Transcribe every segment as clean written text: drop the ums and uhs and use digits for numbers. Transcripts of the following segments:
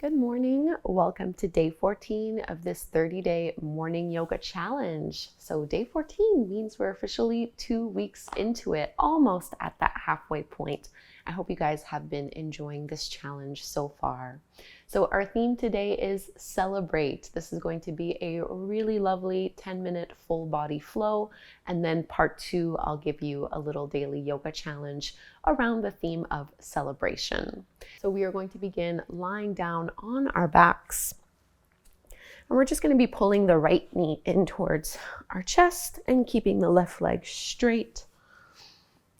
Good morning. Welcome to day 14 of this 30-day morning yoga challenge. So day 14 means we're officially 2 weeks into it, almost at that halfway point. I hope you guys have been enjoying this challenge so far. So our theme today is celebrate. This is going to be a really lovely 10-minute full body flow. And then part 2, I'll give you a little daily yoga challenge around the theme of celebration. So we are going to begin lying down on our backs. And we're just going to be pulling the right knee in towards our chest and keeping the left leg straight.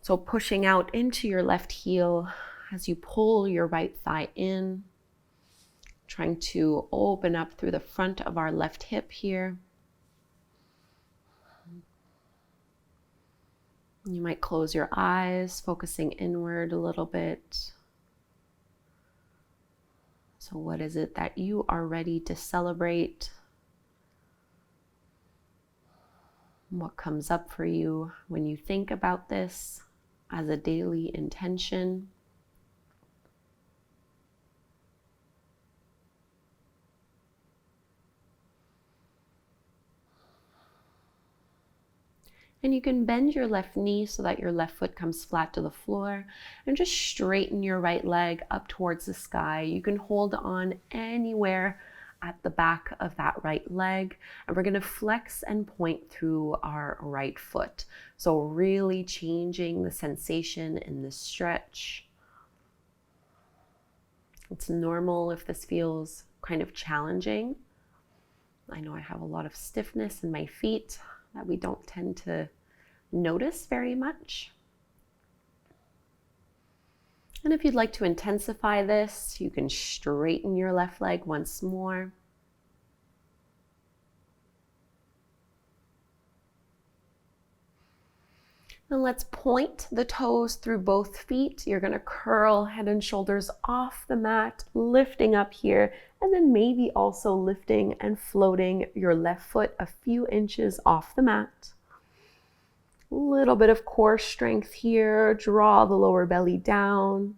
So pushing out into your left heel as you pull your right thigh in, trying to open up through the front of our left hip here. You might close your eyes, focusing inward a little bit. So what is it that you are ready to celebrate? What comes up for you when you think about this as a daily intention? And you can bend your left knee so that your left foot comes flat to the floor and just straighten your right leg up towards the sky. You can hold on anywhere at the back of that right leg, and we're going to flex and point through our right foot. So really changing the sensation in the stretch. It's normal if this feels kind of challenging. I know I have a lot of stiffness in my feet that we don't tend to notice very much. And if you'd like to intensify this, you can straighten your left leg once more. And let's point the toes through both feet. You're going to curl head and shoulders off the mat, lifting up here, and then maybe also lifting and floating your left foot a few inches off the mat. A little bit of core strength here. Draw the lower belly down.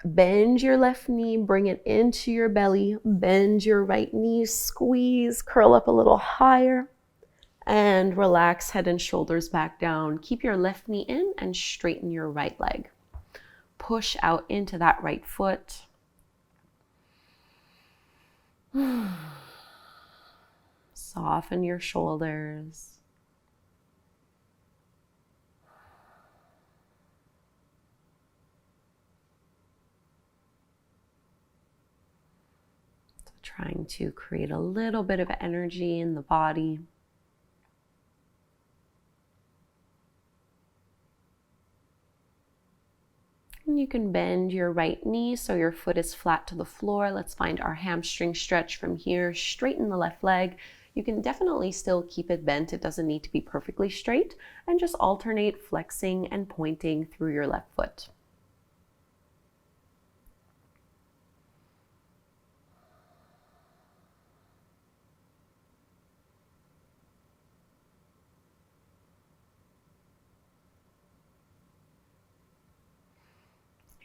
Bend your left knee, bring it into your belly. Bend your right knee, squeeze, curl up a little higher. And relax head and shoulders back down. Keep your left knee in and straighten your right leg. Push out into that right foot. Soften your shoulders. So trying to create a little bit of energy in the body. And you can bend your right knee so your foot is flat to the floor. Let's find our hamstring stretch from here. Straighten the left leg. You can definitely still keep it bent. It doesn't need to be perfectly straight. And just alternate flexing and pointing through your left foot.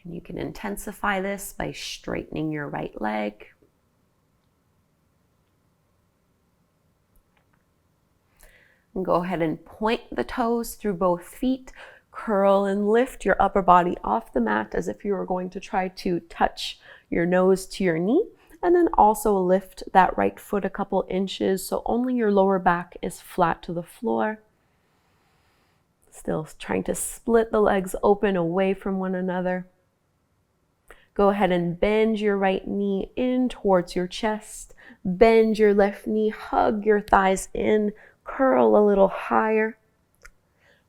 And you can intensify this by straightening your right leg. And go ahead and point the toes through both feet. Curl and lift your upper body off the mat as if you were going to try to touch your nose to your knee. And then also lift that right foot a couple inches so only your lower back is flat to the floor. Still trying to split the legs open away from one another. Go ahead and bend your right knee in towards your chest. Bend your left knee, hug your thighs in, curl a little higher.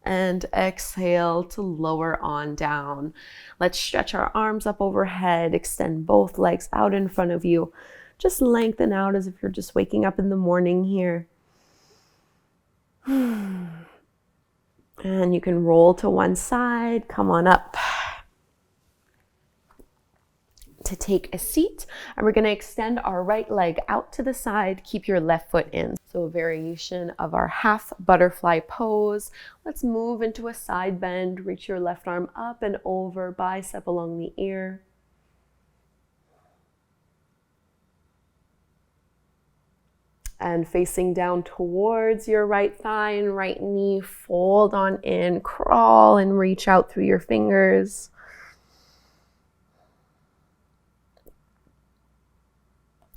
And exhale to lower on down. Let's stretch our arms up overhead, extend both legs out in front of you. Just lengthen out as if you're just waking up in the morning here. And you can roll to one side, come on up to take a seat, and we're going to extend our right leg out to the side. Keep your left foot in. So a variation of our half butterfly pose. Let's move into a side bend. Reach your left arm up and over, bicep along the ear. And facing down towards your right thigh and right knee, fold on in, crawl and reach out through your fingers.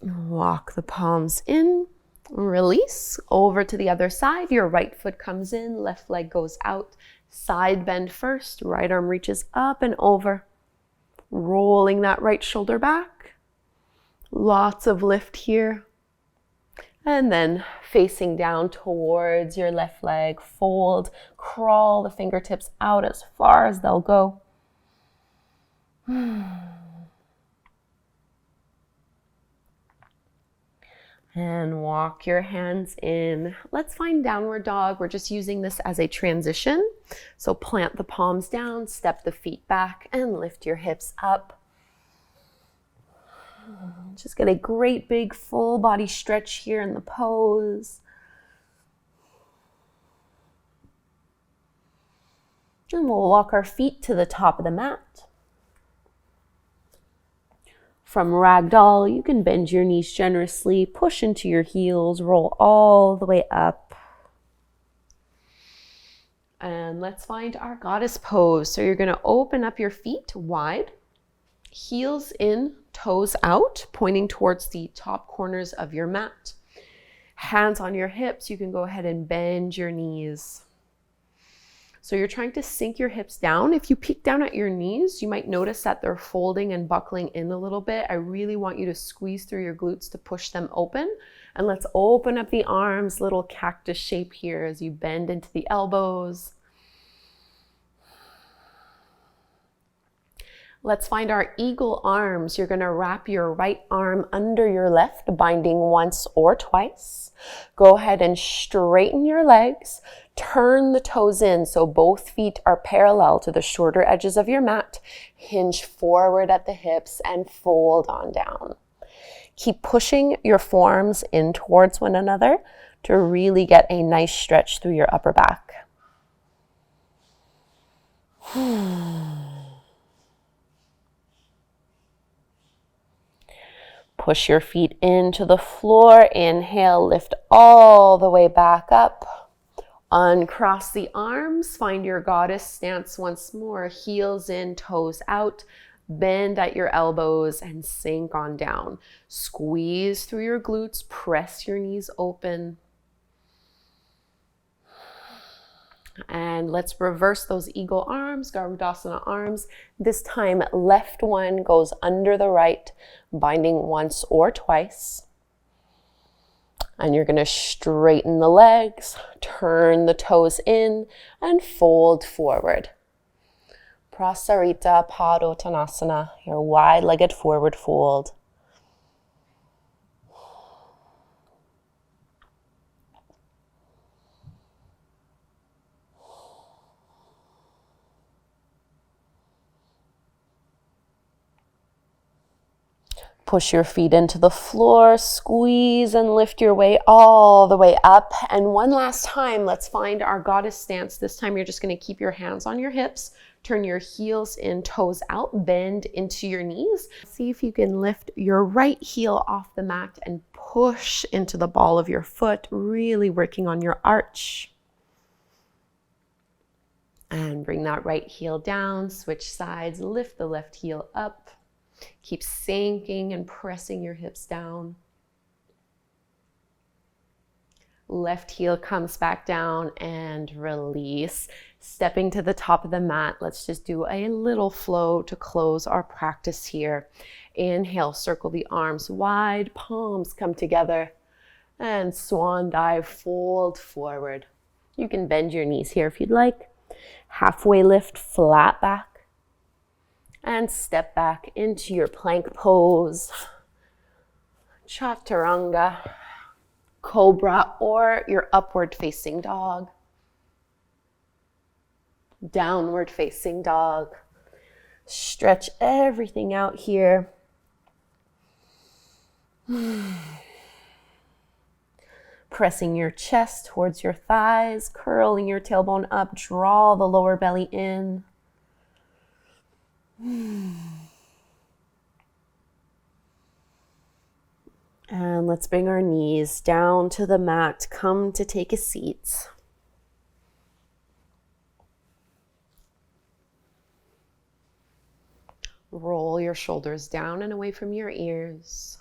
Walk the palms in, release, over to the other side. Your right foot comes in, left leg goes out. Side bend first, right arm reaches up and over. Rolling that right shoulder back. Lots of lift here. And then facing down towards your left leg, fold, crawl the fingertips out as far as they'll go. And walk your hands in. Let's find downward dog. We're just using this as a transition. So plant the palms down, step the feet back, and lift your hips up. Just get a great big full body stretch here in the pose. And we'll walk our feet to the top of the mat. From ragdoll, you can bend your knees generously, push into your heels, roll all the way up. And let's find our goddess pose. So you're going to open up your feet wide, heels in, toes out, pointing towards the top corners of your mat. Hands on your hips, you can go ahead and bend your knees. So you're trying to sink your hips down. If you peek down at your knees, you might notice that they're folding and buckling in a little bit. I really want you to squeeze through your glutes to push them open. And let's open up the arms, little cactus shape here as you bend into the elbows. Let's find our eagle arms. You're going to wrap your right arm under your left, binding once or twice. Go ahead and straighten your legs. Turn the toes in so both feet are parallel to the shorter edges of your mat. Hinge forward at the hips and fold on down. Keep pushing your forearms in towards one another to really get a nice stretch through your upper back. Push your feet into the floor. Inhale, lift all the way back up. Uncross the arms. Find your goddess stance once more. Heels in, toes out. Bend at your elbows and sink on down. Squeeze through your glutes. Press your knees open. And let's reverse those eagle arms, Garudasana arms. This time, left one goes under the right, binding once or twice. And you're going to straighten the legs, turn the toes in, and fold forward. Prasarita Padottanasana, your wide-legged forward fold. Push your feet into the floor, squeeze and lift your way all the way up. And one last time, let's find our goddess stance. This time you're just going to keep your hands on your hips, turn your heels in, toes out, bend into your knees. See if you can lift your right heel off the mat and push into the ball of your foot, really working on your arch. And bring that right heel down, switch sides, lift the left heel up. Keep sinking and pressing your hips down. Left heel comes back down and release. Stepping to the top of the mat, let's just do a little flow to close our practice here. Inhale, circle the arms wide, palms come together, and swan dive, fold forward. You can bend your knees here if you'd like. Halfway lift, flat back. And step back into your plank pose, chaturanga, cobra, or your upward facing dog, downward facing dog. Stretch everything out here. Pressing your chest towards your thighs, curling your tailbone up, draw the lower belly in. And let's bring our knees down to the mat. Come to take a seat. Roll your shoulders down and away from your ears.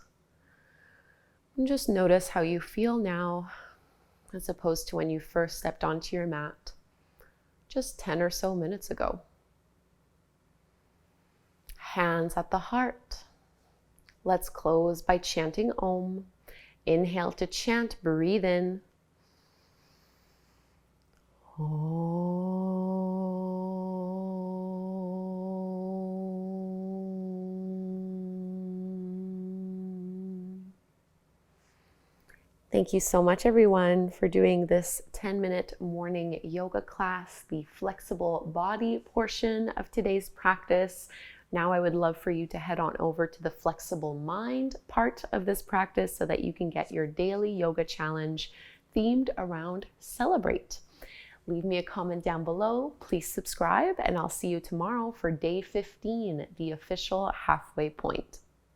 And just notice how you feel now as opposed to when you first stepped onto your mat just 10 or so minutes ago. Hands at the heart. Let's close by chanting Om. Inhale to chant, breathe in. Om. Thank you so much, everyone, for doing this 10-minute morning yoga class, the flexible body portion of today's practice. Now I would love for you to head on over to the flexible mind part of this practice so that you can get your daily yoga challenge themed around celebrate. Leave me a comment down below. Please subscribe, and I'll see you tomorrow for day 15, the official halfway point.